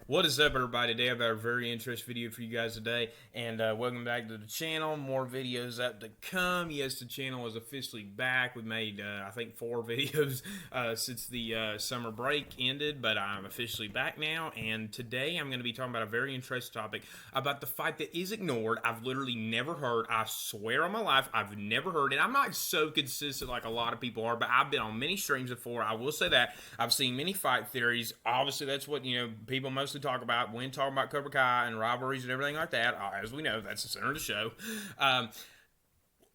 What is up, everybody? Today I've got a very interesting video for you guys today, and welcome back to the channel. More videos up to come. Yes, the channel is officially back. We made, I think, 4 videos since the summer break ended, but I'm officially back now, and today I'm going to be talking about a very interesting topic about the fight that is ignored. I've literally never heard, I swear on my life, I've never heard it. I'm not so consistent like a lot of people are, but I've been on many streams before. I will say that. I've seen many fight theories. Obviously, that's what, people mostly talk about when talking about Cobra Kai and rivalries and everything like that. As we know, that's the center of the show.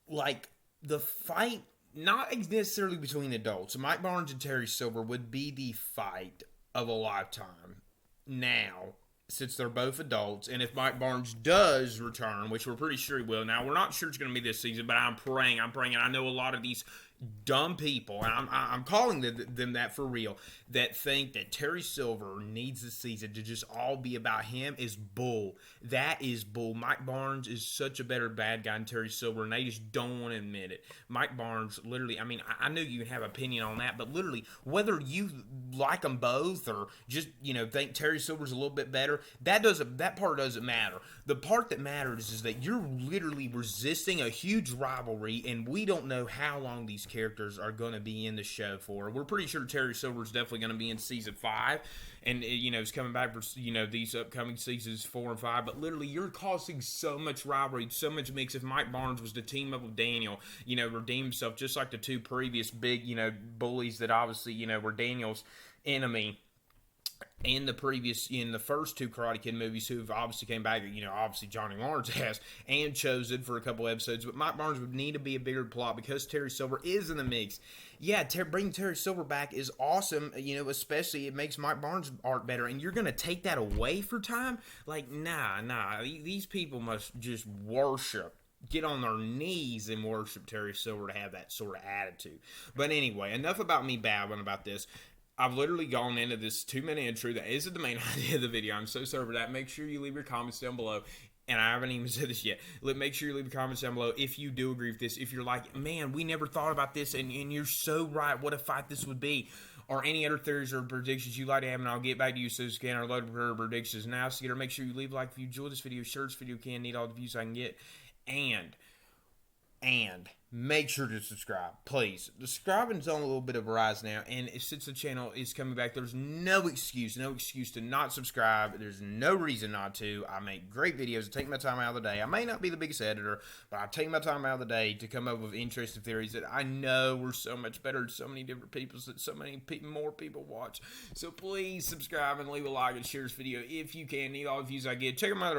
Like the fight, not necessarily between adults. Mike Barnes and Terry Silver would be the fight of a lifetime now, since they're both adults. And if Mike Barnes does return, which we're pretty sure he will. Now, we're not sure it's going to be this season, but I'm praying. And I know a lot of these dumb people, and I'm calling them that for real, that think that Terry Silver needs the season to just all be about him is bull. That is bull. Mike Barnes is such a better bad guy than Terry Silver, and they just don't want to admit it. Mike Barnes, literally, I know you can have an opinion on that, but literally, whether you like them both or just, think Terry Silver's a little bit better, that part doesn't matter. The part that matters is that you're literally resisting a huge rivalry, and we don't know how long these characters are going to be in the show for. We're pretty sure Terry Silver is definitely going to be in season 5, and is coming back for these upcoming seasons 4 and 5. But literally, you're causing so much rivalry, so much mix. If Mike Barnes was to team up with Daniel, redeem himself just like the 2 previous big bullies that obviously were Daniel's enemy in the first 2 Karate Kid movies, who've obviously came back, obviously Johnny Lawrence has, and Chosen for a couple episodes, but Mike Barnes would need to be a bigger plot because Terry Silver is in the mix. Yeah, bringing Terry Silver back is awesome, especially it makes Mike Barnes' art better, and you're going to take that away for time? Like, nah, these people must just get on their knees and worship Terry Silver to have that sort of attitude. But anyway, enough about me babbling about this. I've literally gone into this 2-minute intro that isn't the main idea of the video. I'm so sorry for that. Make sure you leave your comments down below. And I haven't even said this yet. Make sure you leave your comments down below if you do agree with this. If you're like, man, we never thought about this, and you're so right. What a fight this would be. Or any other theories or predictions you'd like to have, and I'll get back to you so you can our load of predictions. Now, so make sure you leave a like if you enjoyed this video. Share this video. Need all the views I can get. And make sure to subscribe, please. Subscribing's on a little bit of a rise now, and since the channel is coming back, there's no excuse to not subscribe. There's no reason not to. I make great videos. I take my time out of the day. I may not be the biggest editor, but I take my time out of the day to come up with interesting theories that I know are so much better than so many different people, that so many more people watch. So please subscribe and leave a like and share this video if you can. Need all the views I get. Check them out.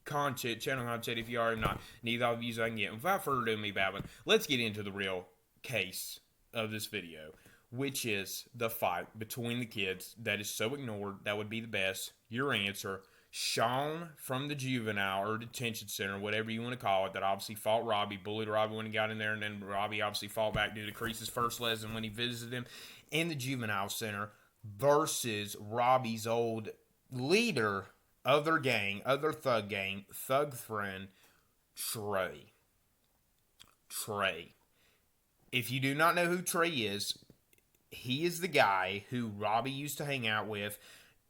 Channel content if you are not. Need all the views I can get. Without further ado, me babbling, let's get into the real case of this video, which is the fight between the kids that is so ignored. That would be the best. Your answer: Shawn from the juvenile or detention center, whatever you want to call it, that obviously fought Robby, bullied Robby when he got in there, and then Robby obviously fought back due to Crease's first lesson when he visited him in the juvenile center, versus Robby's old leader of their gang, of their thug gang, thug friend, Trey. If you do not know who Trey is, he is the guy who Robby used to hang out with,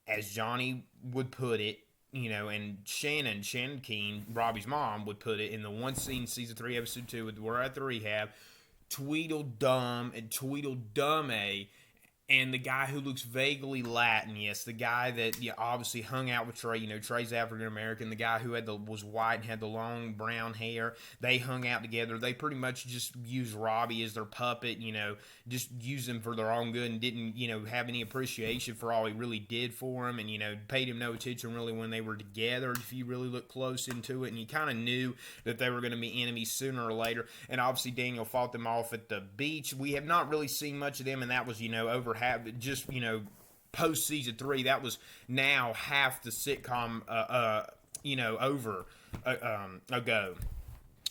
as Johnny would put it, and Shannon Keene, Robby's mom, would put it in the one scene, season 3, episode 2, with We're at the Rehab, Tweedledum and Tweedledum, and the guy who looks vaguely Latin, yes, the guy that obviously hung out with Trey. Trey's African-American. The guy who was white and had the long brown hair. They hung out together. They pretty much just used Robby as their puppet, just used him for their own good and didn't, have any appreciation for all he really did for him, and, paid him no attention really when they were together, if you really look close into it, and you kind of knew that they were going to be enemies sooner or later. And obviously Daniel fought them off at the beach. We have not really seen much of them, and that was, over just post season 3. That was now half the sitcom over ago.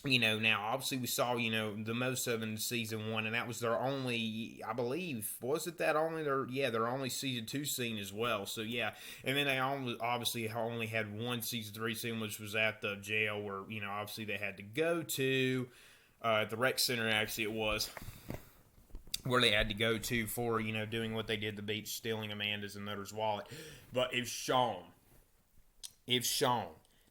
Now obviously we saw the most of them in season 1, and that was their only, I believe, was it that only their only season 2 scene as well. So yeah, and then they obviously only had one season 3 scene, which was at the jail where obviously they had to go to at the rec center. Actually it was where they had to go to for, doing what they did to beat stealing Amanda's and Nutter's wallet. But if Shawn,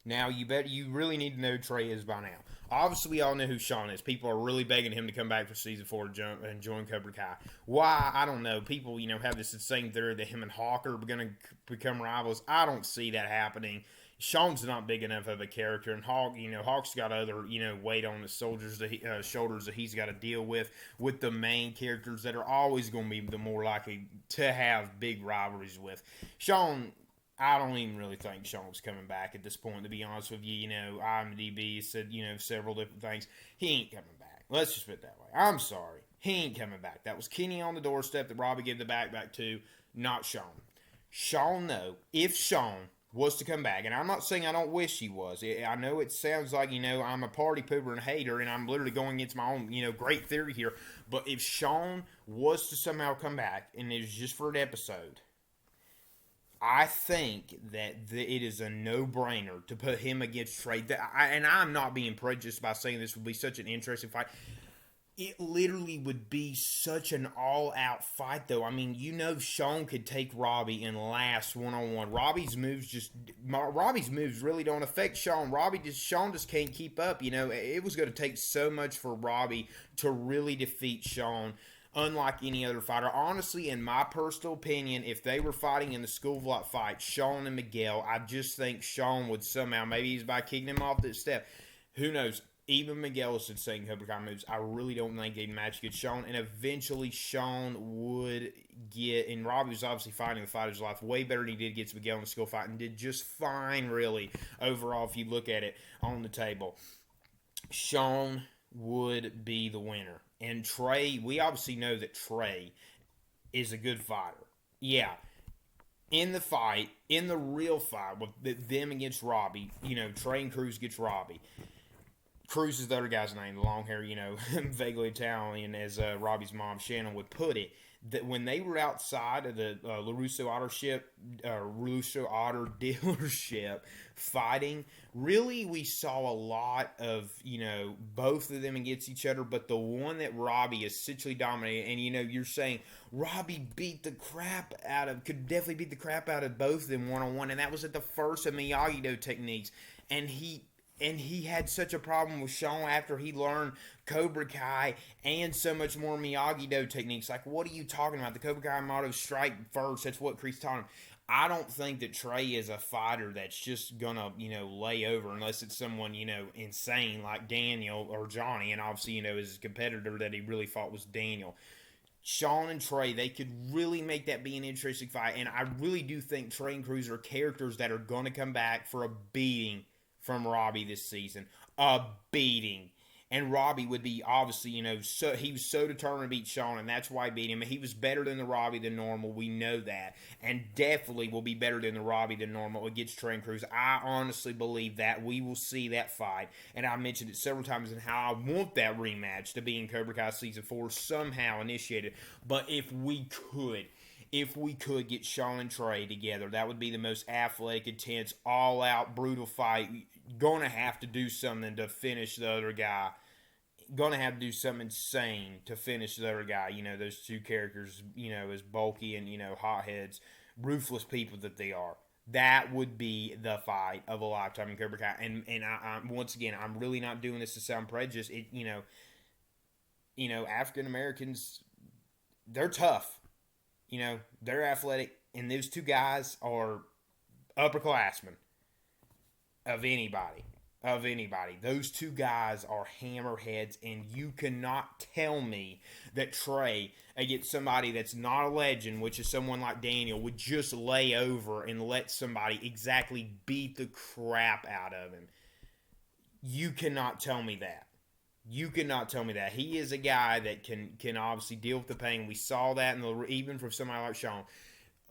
now you really need to know who Trey is by now. Obviously, we all know who Shawn is. People are really begging him to come back for season 4 and join Cobra Kai. Why? I don't know. People, have this insane theory that him and Hawk are going to become rivals. I don't see that happening. Shawn's not big enough of a character, and Hawk's got other, weight on his shoulders that he's got to deal with the main characters that are always going to be the more likely to have big rivalries with. Shawn, I don't even really think Shawn's coming back at this point, to be honest with you. IMDb said, several different things. He ain't coming back. Let's just put it that way. I'm sorry. He ain't coming back. That was Kenny on the doorstep that Robby gave the back to, not Shawn. Shawn, though, if Shawn was to come back, and I'm not saying I don't wish he was. I know it sounds like, I'm a party pooper and hater, and I'm literally going against my own, great theory here. But if Shawn was to somehow come back, and it was just for an episode, I think that it is a no-brainer to put him against Trey. And I'm not being prejudiced by saying this would be such an interesting fight. It literally would be such an all-out fight, though. I mean, Shawn could take Robby and last one-on-one. Robby's moves really don't affect Shawn. Shawn just can't keep up. It was going to take so much for Robby to really defeat Shawn, unlike any other fighter. Honestly, in my personal opinion, if they were fighting in the School of Rock fight, Shawn and Miguel, I just think Shawn would somehow, maybe he's by kicking him off the step. Who knows? Even Miguel said saying Cobra Kai moves. I really don't think they'd match against Shawn. And eventually Shawn would get, and Robby was obviously fighting the fight of his life way better than he did against Miguel in the school fight, and did just fine, really, overall, if you look at it on the table. Shawn would be the winner. And Trey, we obviously know that Trey is a good fighter. Yeah. In the fight, in the real fight, with them against Robby, Trey and Cruz gets Robby. Cruz is the other guy's name, the long hair, vaguely Italian, as Robby's mom, Shannon, would put it, that when they were outside of the LaRusso Otter dealership fighting, really we saw a lot of, both of them against each other, but the one that Robby essentially dominated, and, you're saying Robby could definitely beat the crap out of both of them one-on-one, and that was at the first of Miyagi-Do techniques, and he had such a problem with Shawn after he learned Cobra Kai and so much more Miyagi-Do techniques. Like, what are you talking about? The Cobra Kai motto, strike first. That's what Kreese taught him. I don't think that Trey is a fighter that's just going to, lay over unless it's someone, insane like Daniel or Johnny. And obviously, his competitor that he really fought was Daniel. Shawn and Trey, they could really make that be an interesting fight. And I really do think Trey and Cruz are characters that are going to come back for a beating from Robby this season. A beating. And Robby would be obviously, he was so determined to beat Shawn, and that's why he beat him. He was better than the Robby than normal. We know that. And definitely will be better than the Robby than normal against Trey and Cruz. I honestly believe that we will see that fight. And I mentioned it several times in how I want that rematch to be in Cobra Kai Season 4 somehow initiated. But if we could get Shawn and Trey together, that would be the most athletic, intense, all-out, brutal fight. Gonna have to do something to finish the other guy. Gonna have to do something insane to finish the other guy. Those two characters, as bulky and, hotheads, ruthless people that they are. That would be the fight of a lifetime in Cobra Kai. And I once again, I'm really not doing this to sound prejudiced. African Americans, they're tough. They're athletic, and those two guys are upperclassmen of anybody. Those two guys are hammerheads, and you cannot tell me that Trey, against somebody that's not a legend, which is someone like Daniel, would just lay over and let somebody exactly beat the crap out of him. You cannot tell me that. He is a guy that can obviously deal with the pain. We saw that even from somebody like Shawn.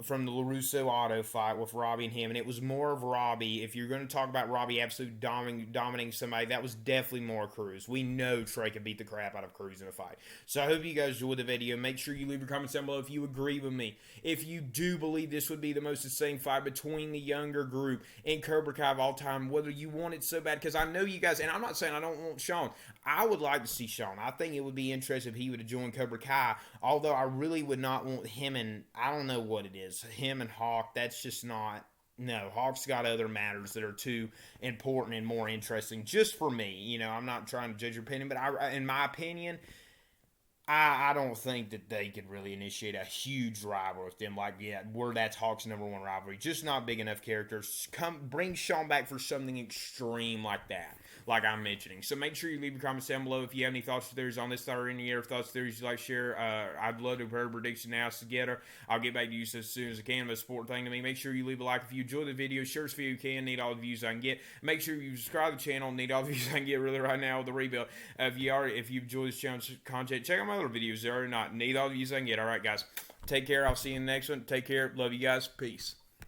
from the LaRusso Auto fight with Robby and him, and it was more of Robby. If you're going to talk about Robby absolutely dominating somebody, that was definitely more Cruz. We know Trey could beat the crap out of Cruz in a fight. So I hope you guys enjoyed the video. Make sure you leave your comments down below if you agree with me. If you do believe this would be the most insane fight between the younger group and Cobra Kai of all time, whether you want it so bad, because I know you guys, and I'm not saying I don't want Shawn. I would like to see Shawn. I think it would be interesting if he would have joined Cobra Kai, although I really would not want him and, I don't know what it is, him and Hawk. That's just not, no, Hawk's got other matters that are too important and more interesting just for me. You know, I'm not trying to judge your opinion, but in my opinion, I don't think that they could really initiate a huge rivalry with them. Like, yeah, that's Hawk's #1 rivalry. Just not big enough characters. Bring Shawn back for something extreme like that, like I'm mentioning. So make sure you leave your comments down below if you have any thoughts or theories on this thought or any other thoughts or theories you'd like to share. I'd love to hear a prediction now together. I'll get back to you as soon as I can. It's a important thing to me. Make sure you leave a like if you enjoy the video. Share this video if you can. Need all the views I can get. Make sure you subscribe to the channel. Need all the views I can get really right now with the rebuild. If you enjoy this channel's content, check out my other videos. There or not. Need all the views I can get. All right, guys. Take care. I'll see you in the next one. Take care. Love you guys. Peace.